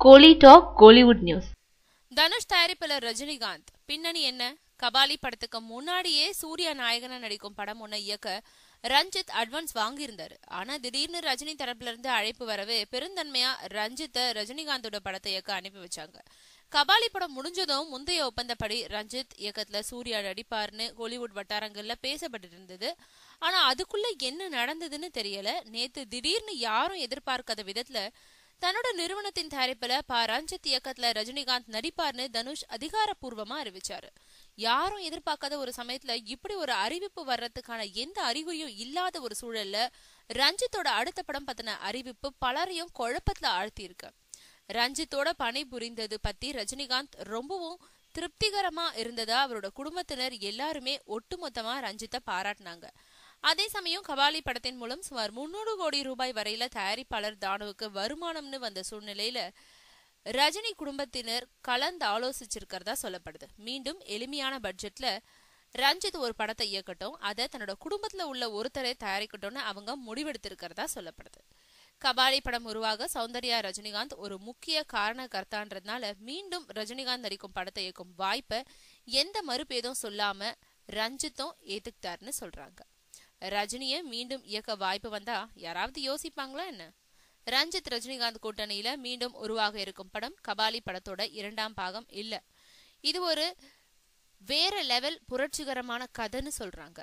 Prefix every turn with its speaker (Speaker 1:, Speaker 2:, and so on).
Speaker 1: கோலி talk Kollywood news.
Speaker 2: Dhanush தயாரிப்பாளர் ரஜினிகாந்த் பின்னணி என்ன? கபாலி படத்துக்கு முன்னாடியே சூர்யா நாயகனா நடிக்கும் படம் ஒண்ணு இயக்க ரஞ்சித் அட்வான்ஸ் வாங்கியிருந்தாரு. ஆனா திடீர்னு ரஜினி தரப்புல இருந்து அழைப்பு வரவே பெருந்தன்மையா ரஞ்சித்தை ரஜினிகாந்தோட படத்தை இயக்க அனுப்பி வச்சாங்க. கபாலி படம் முடிஞ்சதும் முந்தைய ஒப்பந்தப்படி ரஞ்சித் இயக்கத்துல சூர்யா நடிப்பாருன்னு கோலிவுட் வட்டாரங்கள்ல பேசப்பட்டு இருந்தது. ஆனா அதுக்குள்ள என்ன நடந்ததுன்னு தெரியல. நேத்து திடீர்னு யாரும் எதிர்பார்க்காத விதத்துல தன்னோட நிறுவனத்தின் தயாரிப்புல ரஞ்சித் இயக்கத்துல ரஜினிகாந்த் நடிப்பார்னு தனுஷ் அதிகாரப்பூர்வமா அறிவிச்சாரு. யாரும் எதிர்பார்க்காத ஒரு சமயத்துல இப்படி ஒரு அறிவிப்பு வர்றதுக்கான எந்த அறிகுறியும் இல்லாத ஒரு சூழல்ல ரஞ்சித்தோட அடுத்த படம் பத்தின அறிவிப்பு பலரையும் குழப்பத்துல ஆழ்த்தி இருக்கு. ரஞ்சித்தோட பணி புரிந்தது பத்தி ரஜினிகாந்த் ரொம்பவும் திருப்திகரமா இருந்ததா அவரோட குடும்பத்தினர் எல்லாருமே ஒட்டுமொத்தமா ரஞ்சித்தை பாராட்டினாங்க. அதே சமயம் கபாலி படத்தின் மூலம் சுமார் 300 கோடி ரூபாய் வரையில தயாரிப்பாளர் தானுவுக்கு வருமானம்னு வந்த சூழ்நிலையில ரஜினி குடும்பத்தினர் கலந்து ஆலோசிச்சிருக்கிறதா சொல்லப்படுது. மீண்டும் எளிமையான பட்ஜெட்ல ரஞ்சித் ஒரு படத்தை இயக்கட்டும், அதை தன்னோட குடும்பத்துல உள்ள ஒருத்தரை தயாரிக்கட்டும்னு அவங்க முடிவெடுத்திருக்கிறதா சொல்லப்படுது. கபாலி படம் உருவாக சௌந்தர்யா ரஜினிகாந்த் ஒரு முக்கிய காரண கர்த்தான்றதுனால மீண்டும் ரஜினிகாந்த் நடிக்கும் படத்தை இயக்கும் வாய்ப்பை எந்த மறுபேதும் சொல்லாம ரஞ்சித்தும் ஏத்துக்கிட்டாருன்னு சொல்றாங்க. ரஜினிய மீண்டும் இயக்க வாய்ப்பு வந்தா யாராவது யோசிப்பாங்களா என்ன? ரஞ்சித் ரஜினிகாந்த் கூட்டணியில மீண்டும் உருவாக இருக்கும் படம் கபாலி படத்தோட 2ஆம் பாகம் இல்ல. இது ஒரு வேற லெவல் புரட்சிகரமான கதைன்னு சொல்றாங்க.